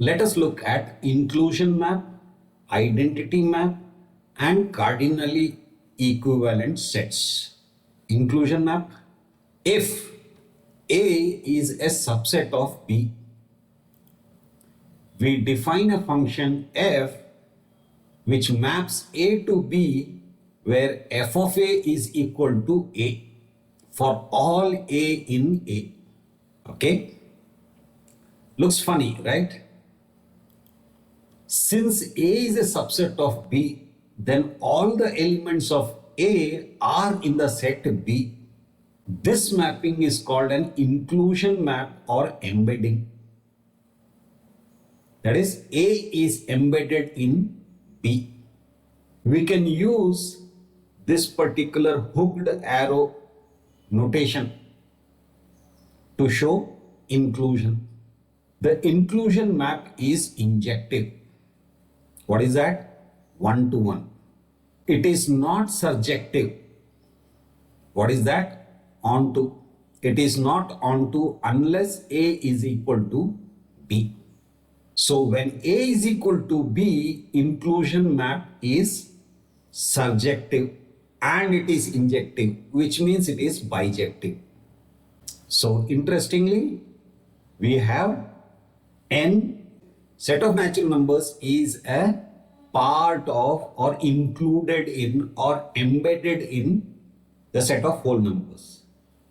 Let us look at inclusion map, identity map, and cardinally equivalent sets. Inclusion map. If A is a subset of B, we define a function f which maps A to B where f of A is equal to A for all A in A. Okay? Looks funny, right? Since A is a subset of B, then all the elements of A are in the set B. This mapping is called an inclusion map or embedding. That is, A is embedded in B. We can use this particular hooked arrow notation to show inclusion. The inclusion map is injective. What is that? One-to-one. It is not surjective. What is that? Onto. It is not onto unless A is equal to B. So when A is equal to B, inclusion map is surjective and it is injective, which means it is bijective. So interestingly, we have n set of natural numbers is a part of or included in or embedded in the set of whole numbers,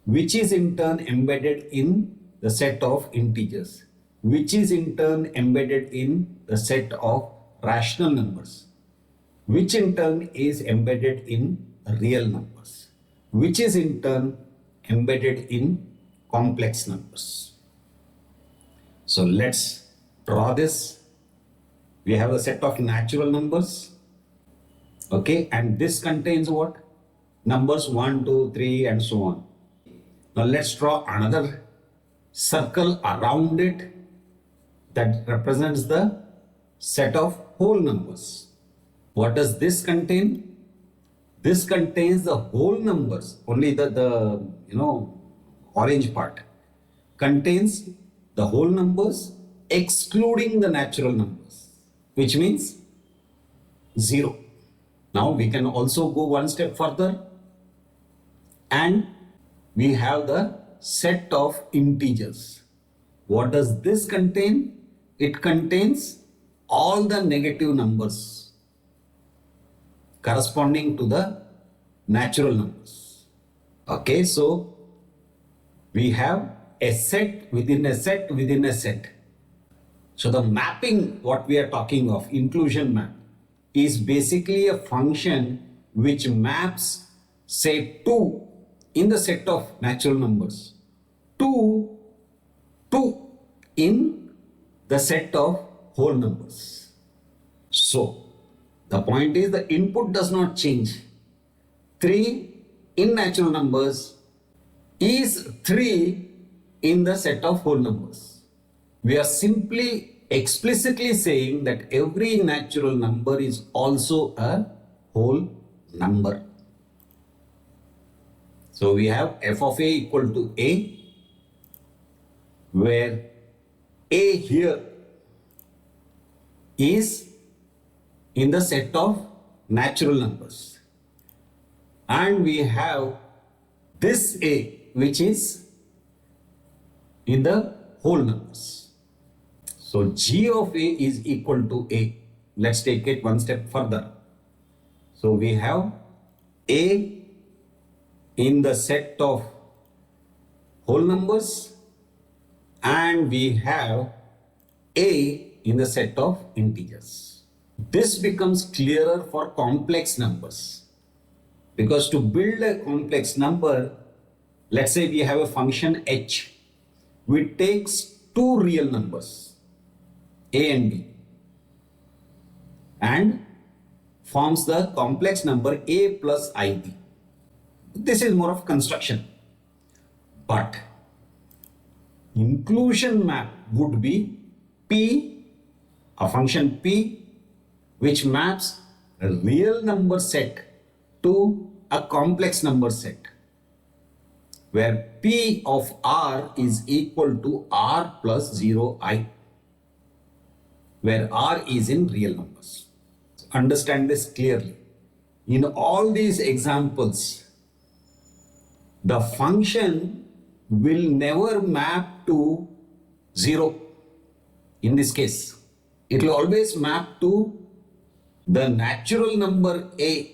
which is in turn embedded in the set of integers, which is in turn embedded in the set of rational numbers, which in turn is embedded in real numbers, which is in turn embedded in complex numbers. So let's draw this. We have a set of natural numbers. Okay, and this contains what? Numbers 1, 2, 3 and so on. Now let's draw another circle around it that represents the set of whole numbers. What does this contain? This contains the whole numbers, only the orange part contains the whole numbers excluding the natural numbers, which means 0. Now we can also go one step further and we have the set of integers. What does this contain? It contains all the negative numbers corresponding to the natural numbers. Okay, so we have a set within a set within a set. So the mapping, what we are talking of, inclusion map, is basically a function which maps, say, 2 in the set of natural numbers to 2 in the set of whole numbers. So the point is the input does not change. 3 in natural numbers is 3 in the set of whole numbers. We are simply explicitly saying that every natural number is also a whole number. So we have f of A equal to A, where A here is in the set of natural numbers. And we have this A which is in the whole numbers. So G of A is equal to A. Let's take it one step further. So we have A in the set of whole numbers and we have A in the set of integers. This becomes clearer for complex numbers, because to build a complex number, let's say we have a function h which takes 2 real numbers A and B and forms the complex number A plus IB. This is more of construction, but inclusion map would be P, a function P, which maps a real number set to a complex number set, where P of R is equal to R plus 0I. where R is in real numbers. Understand this clearly. In all these examples, the function will never map to 0. In this case, it will always map to the natural number A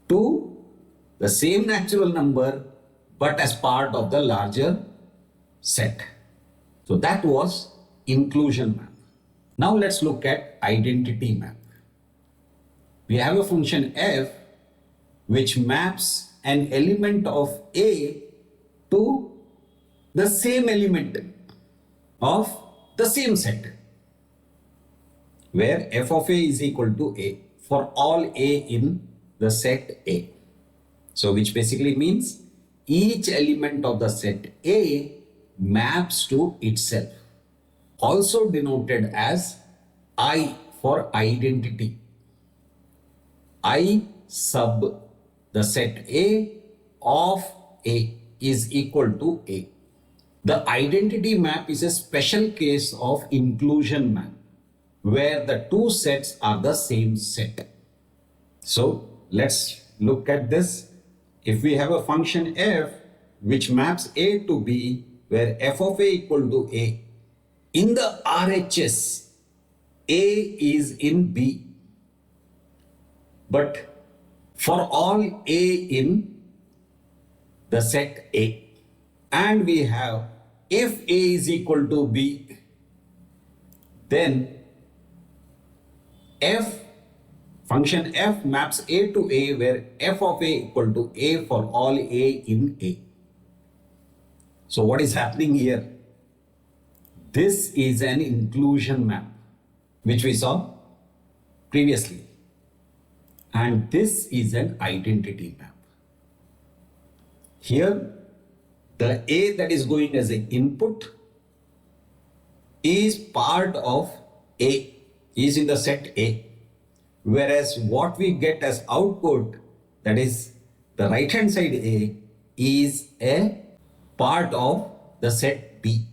to the same natural number but as part of the larger set. So that was inclusion map. Now let's look at identity map. We have a function f which maps an element of A to the same element of the same set, where f of A is equal to A for all A in the set A. So which basically means each element of the set A maps to itself, also denoted as I for identity. I sub the set A of A is equal to A. The identity map is a special case of inclusion map where the two sets are the same set. So let's look at this. If we have a function f which maps A to B, where f of A equal to A, in the RHS, A is in B. But for all A in the set A, and we have if A is equal to B, then function f maps A to A, where f of A equal to A for all A in A. So what is happening here? This is an inclusion map which we saw previously, and this is an identity map. Here the A that is going as an input is part of A, is in the set A, whereas what we get as output, that is the right hand side A, is a part of the set B.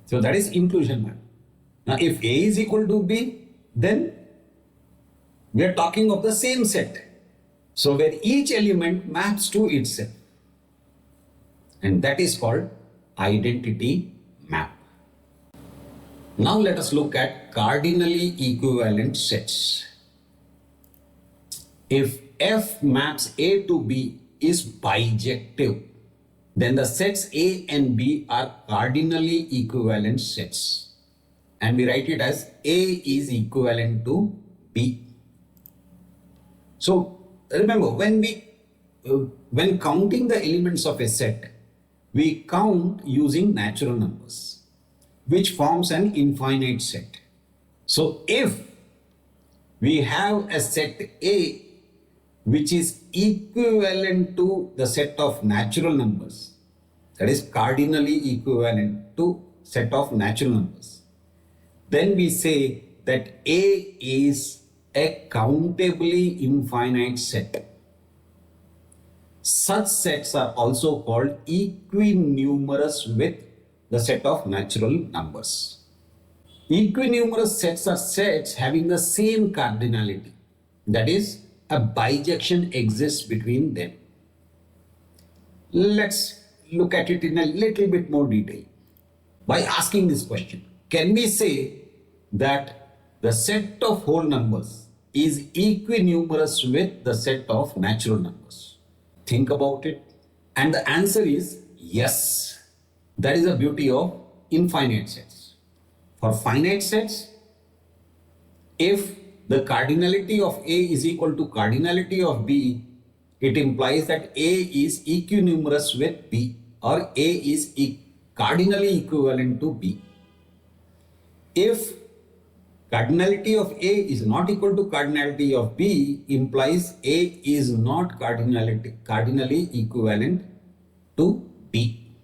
So that is inclusion map. Now if A is equal to B, then we are talking of the same set. So where each element maps to itself, and that is called identity map. Now let us look at cardinally equivalent sets. If f maps A to B is bijective, then the sets A and B are cardinally equivalent sets, and we write it as A is equivalent to B. So remember, when counting the elements of a set, we count using natural numbers, which forms an infinite set. So if we have a set A which is equivalent to the set of natural numbers, that is cardinally equivalent to set of natural numbers, then we say that A is a countably infinite set. Such sets are also called equinumerous with the set of natural numbers. Equinumerous sets are sets having the same cardinality, that is, a bijection exists between them. Let's look at it in a little bit more detail by asking this question. Can we say that the set of whole numbers is equinumerous with the set of natural numbers? Think about it. And the answer is yes. That is the beauty of infinite sets. For finite sets, if the cardinality of A is equal to cardinality of B, it implies that A is equinumerous with B, or A is cardinally equivalent to B. If cardinality of A is not equal to cardinality of B, implies A is not cardinally equivalent to B.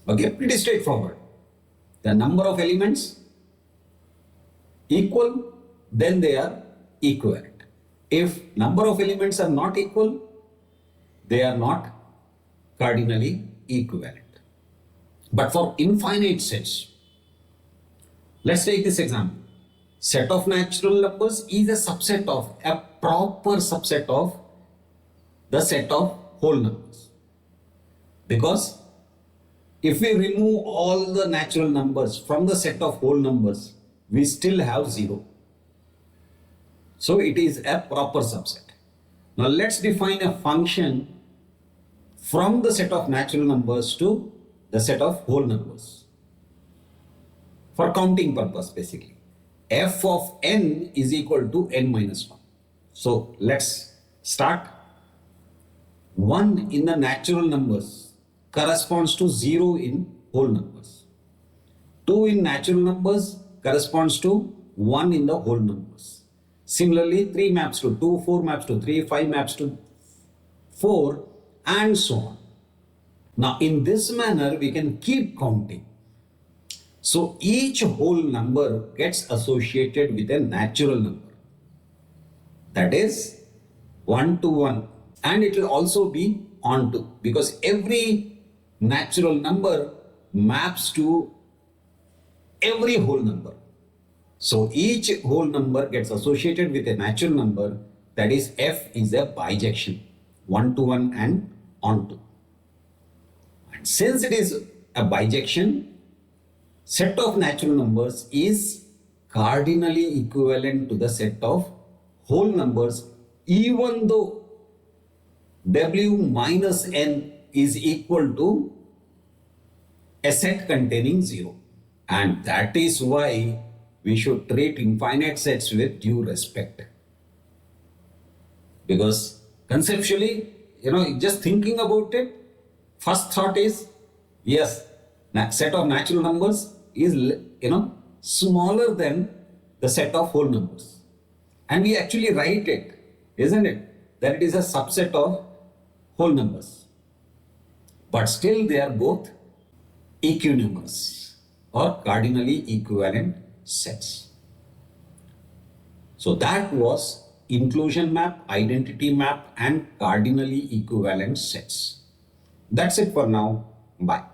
Okay, pretty straightforward. The number of elements equal, then they are equivalent. If number of elements are not equal, they are not cardinally equivalent. But for infinite sets, Let's take this example. Set of natural numbers is a subset of, a proper subset of the set of whole numbers. Because if we remove all the natural numbers from the set of whole numbers, we still have 0. So it is a proper subset. Now let's define a function from the set of natural numbers to the set of whole numbers. For counting purpose basically. F of n is equal to n minus 1. So let's start. 1 in the natural numbers corresponds to 0 in whole numbers. 2 in natural numbers corresponds to 1 in the whole numbers. Similarly, 3 maps to 2, 4 maps to 3, 5 maps to 4, and so on. Now, in this manner, we can keep counting. So, each whole number gets associated with a natural number. That is 1 to 1. And it will also be onto, because every natural number maps to every whole number. So each whole number gets associated with a natural number, that is f is a bijection, 1 to 1 and onto. And since it is a bijection, set of natural numbers is cardinally equivalent to the set of whole numbers, even though w minus n is equal to a set containing 0. And that is why we should treat infinite sets with due respect. Because conceptually, just thinking about it, first thought is, yes, set of natural numbers is, smaller than the set of whole numbers. And we actually write it, isn't it? That it is a subset of whole numbers. But still they are both equanimous or cardinally equivalent sets. So that was inclusion map, identity map, and cardinally equivalent sets. That's it for now. Bye.